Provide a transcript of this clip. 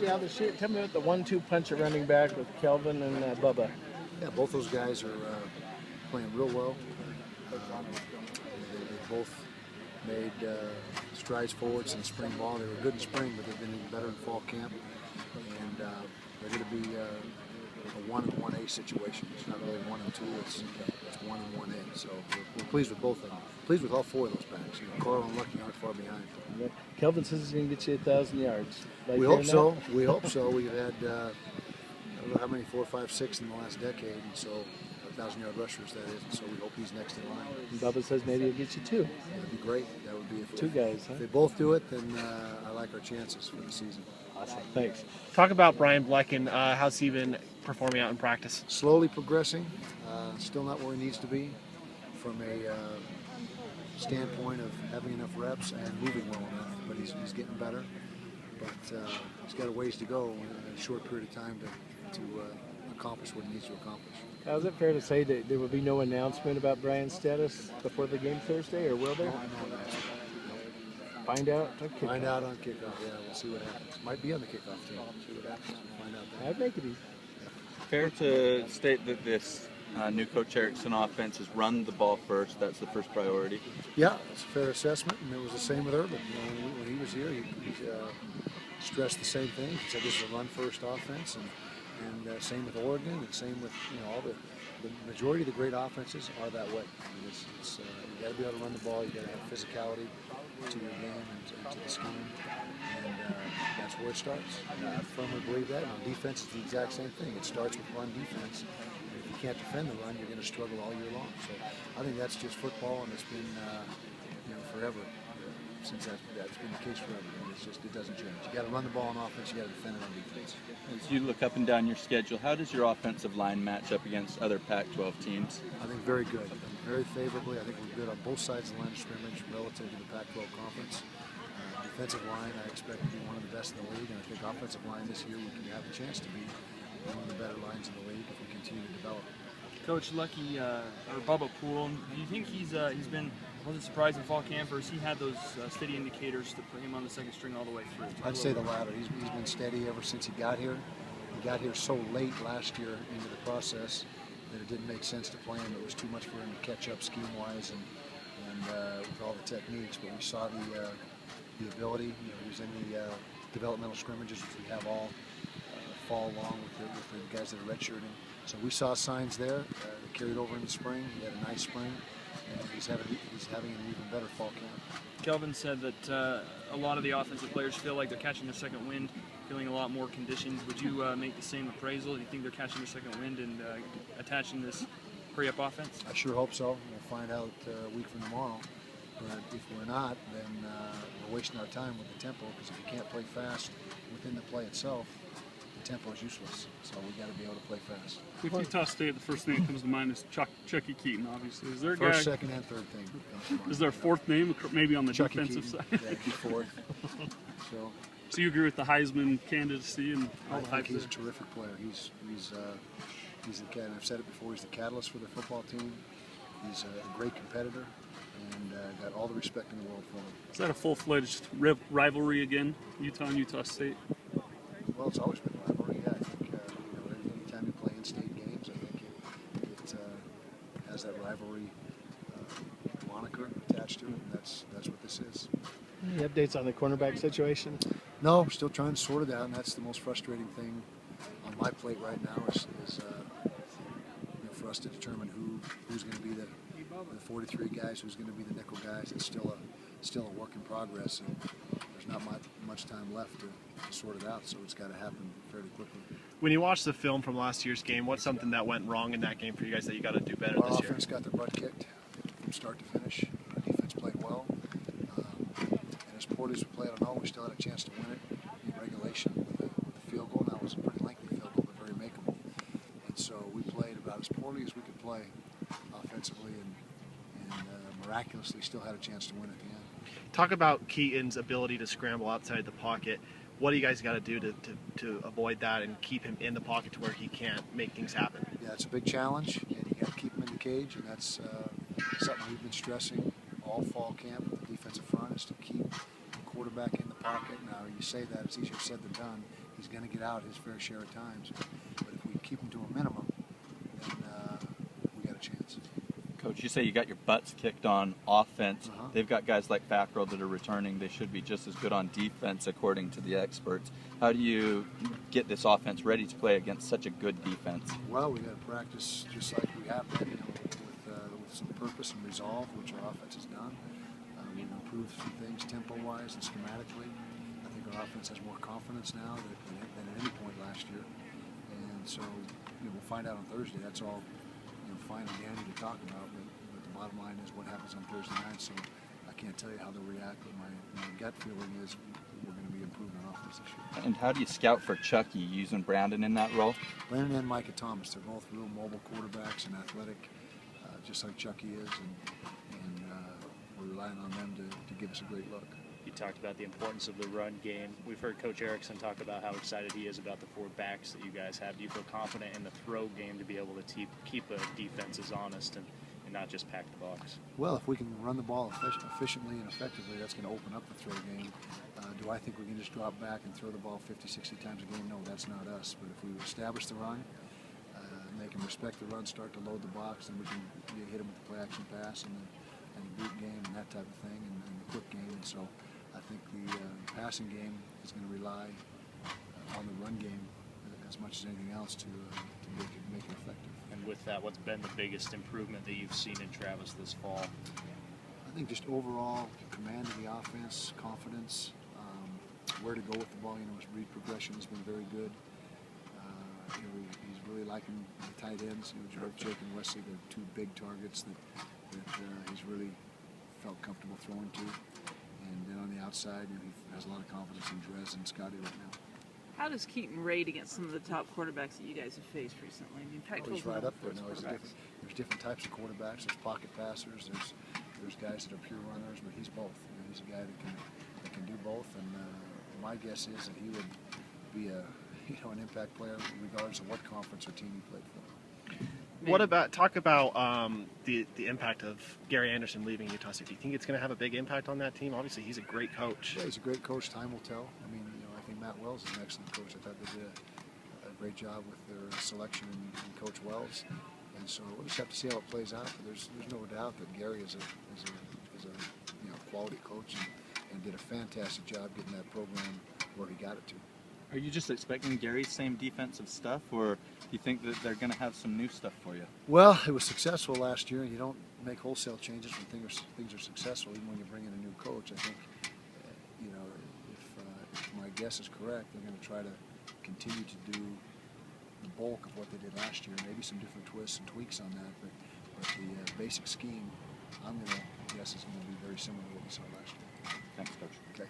see how the shit. Tell me about the 1-2 punch at running back with Kelvin and Bubba. Yeah, both those guys are playing real well. They both made strides forward since spring ball. They were good in spring, but they've been even better in fall camp. And they're going to be a 1 and 1A situation. It's not really 1 and 2. It's 1 and 1A. So we're pleased with both of them. Pleased with all 4 of those backs. Carl and Lucky aren't far behind. Yeah. Kelvin says he's going to get you 1,000 yards. We hope so. We hope so. We've had I don't know how many, 4, 5, 6 in the last decade, and so 1,000-yard rushers, that is. And so we hope he's next in line. And Bubba says maybe he'll get you 2. That'd be great. That would be if 2 guys. Huh? If they both do it, then I like our chances for the season. Awesome. Thanks. Talk about Brian Blecken. How's he been performing out in practice? Slowly progressing. Still not where he needs to be from a standpoint of having enough reps and moving well enough, but he's getting better. But he's got a ways to go in a short period of time to accomplish what he needs to accomplish. Now, is it fair to say that there will be no announcement about Brian's status before the game Thursday, or will there? No. Find out on kickoff. Find out on kickoff, yeah. We'll see what happens. Might be on the kickoff team. See what happens. We'll find out then. I'd make it easy. Fair to state that this new Coach Erickson offense has run the ball first. That's the first priority. Yeah, it's a fair assessment, and it was the same with Urban. When he was here, he stressed the same thing. He said this is a run-first offense, and same with Oregon, and same with all the majority of the great offenses are that way. I mean, you got to be able to run the ball. You got to have physicality to your game and to the scheme, and that's where it starts. And I firmly believe that. And on defense, it's the exact same thing. It starts with run defense. And if you can't defend the run, you're going to struggle all year long. So I think that's just football, and it's been forever since that's been the case forever. And it doesn't change. You got to run the ball on offense. You got to defend it on defense. As you look up and down your schedule, how does your offensive line match up against other Pac-12 teams? I think very good. Very favorably. I think we're good on both sides of the line of scrimmage relative to the Pac-12 conference. Defensive line, I expect to be one of the best in the league, and I think offensive line this year we can have a chance to be one of the better lines in the league if we continue to develop. Coach Lucky or Bubba Poole, do you think he's been wasn't surprised in fall camp, or has he had those steady indicators to put him on the second string all the way through? I'd say the latter. He's been steady ever since he got here. He got here so late last year into the process that it didn't make sense to play him. It was too much for him to catch up scheme-wise and with all the techniques. But we saw the ability. He was in the developmental scrimmages, which we have all fall along with the guys that are redshirting. So we saw signs there. They carried over in the spring. He had a nice spring, and he's having an even better fall camp. Kelvin said that a lot of the offensive players feel like they're catching their second wind, feeling a lot more conditioned. Would you make the same appraisal? Do you think they're catching their second wind and attaching this hurry-up offense? I sure hope so. We'll find out a week from tomorrow. But if we're not, then we're wasting our time with the tempo, because if you can't play fast within the play itself, the tempo is useless. So we got to be able to play fast. With Utah State, the first thing that comes to mind is Chucky Keaton, obviously. Is there a First, guy, second, and third thing comes to mind. is there a fourth name, maybe on the Chucky defensive Keaton. side? Yeah, it'd be fourth. So you agree with the Heisman candidacy and all I the think hype he's a there? terrific player. He's the guy, and I've said it before, he's the catalyst for the football team. He's a great competitor, and got all the respect in the world for him. Is that a full-fledged rivalry again, Utah and Utah State? Well, it's always been a rivalry. Yeah, I think anytime you play in-state games, I think it has that rivalry moniker attached to it, and that's what this is. Any updates on the cornerback situation? No, we're still trying to sort it out, and that's the most frustrating thing on my plate right now is for us to determine who's going to be the 43 guys, who's going to be the nickel guys. It's still a work in progress, and there's not much time left to sort it out, so it's got to happen fairly quickly. When you watch the film from last year's game, what's something that went wrong in that game for you guys that you got to do better Our this year? offense got their butt kicked from start to finish. Our defense played well, and as poorly as we played, I don't know, we still had a chance to win it in regulation with a field goal. Now it was a pretty lengthy field goal, but very makeable. And so we played about as poorly as we could play offensively, and miraculously still had a chance to win at the end. Talk about Keaton's ability to scramble outside the pocket. What do you guys got to do to avoid that and keep him in the pocket to where he can't make things happen? Yeah, it's a big challenge, and you got to keep him in the cage, and that's something we've been stressing all fall camp with the defensive front, is to keep the quarterback in the pocket. Now, you say that, it's easier said than done. he's going to get out his fair share of times. But if we keep him to a minimum, then we got a chance. Coach, you say you got your butts kicked on offense. Uh-huh. They've got guys like Fackrell that are returning. They should be just as good on defense, according to the experts. How do you get this offense ready to play against such a good defense? Well, we got to practice just like we have been, with some purpose and resolve, which our offense has done. We've improved some things tempo-wise and schematically. I think our offense has more confidence now than at any point last year. And so, we'll find out on Thursday. That's all, fine and dandy to talk about. But the bottom line is what happens on Thursday night. So I can't tell you how they'll react. But my gut feeling is we're going to be improving on offense this year. And how do you scout for Chucky, using Brandon in that role? Brandon and Micah Thomas, they're both real mobile quarterbacks and athletic, just like Chucky is, and we're relying on them to give us a great look. You talked about the importance of the run game. We've heard Coach Erickson talk about how excited he is about the 4 backs that you guys have. Do you feel confident in the throw game to be able to keep defenses honest and not just pack the box? Well, if we can run the ball efficiently and effectively, that's going to open up the throw game. Do I think we can just drop back and throw the ball 50, 60 times a game? No, that's not us. But if we establish the run, and they can respect the run, start to load the box, then we can hit them with the play-action pass and the boot game and that type of thing, and the quick game. And so I think the passing game is going to rely on the run game as much as anything else to make it effective. And with that, what's been the biggest improvement that you've seen in Travis this fall? I think just overall command of the offense, confidence, where to go with the ball. His read progression has been very good. He's really liking the tight ends. Jake and Wesley, they're 2 big targets that he's really felt comfortable throwing to. And then on the outside, he has a lot of confidence in Drez and Scotty right now. How does Keaton rate against some of the top quarterbacks that you guys have faced recently? I mean, He's right up there. There's different types of quarterbacks. There's pocket passers. There's guys that are pure runners, but he's both. He's a guy that can do both. And my guess is that he would be an impact player regardless of what conference or team he played for. Talk about the impact of Gary Anderson leaving Utah State? Do you think it's going to have a big impact on that team? Obviously, he's a great coach. Yeah, he's a great coach. Time will tell. I mean, I think Matt Wells is an excellent coach. I thought they did a great job with their selection and Coach Wells. And so we'll just have to see how it plays out. But there's no doubt that Gary is a quality coach and did a fantastic job getting that program where he got it to. Are you just expecting Gary's same defensive stuff, or do you think that they're going to have some new stuff for you? Well, it was successful last year. You don't make wholesale changes when things are successful, even when you bring in a new coach. I think, if my guess is correct, they're going to try to continue to do the bulk of what they did last year. Maybe some different twists and tweaks on that, but the basic scheme, I'm going to guess is going to be very similar to what we saw last year. Thanks, Coach. Okay.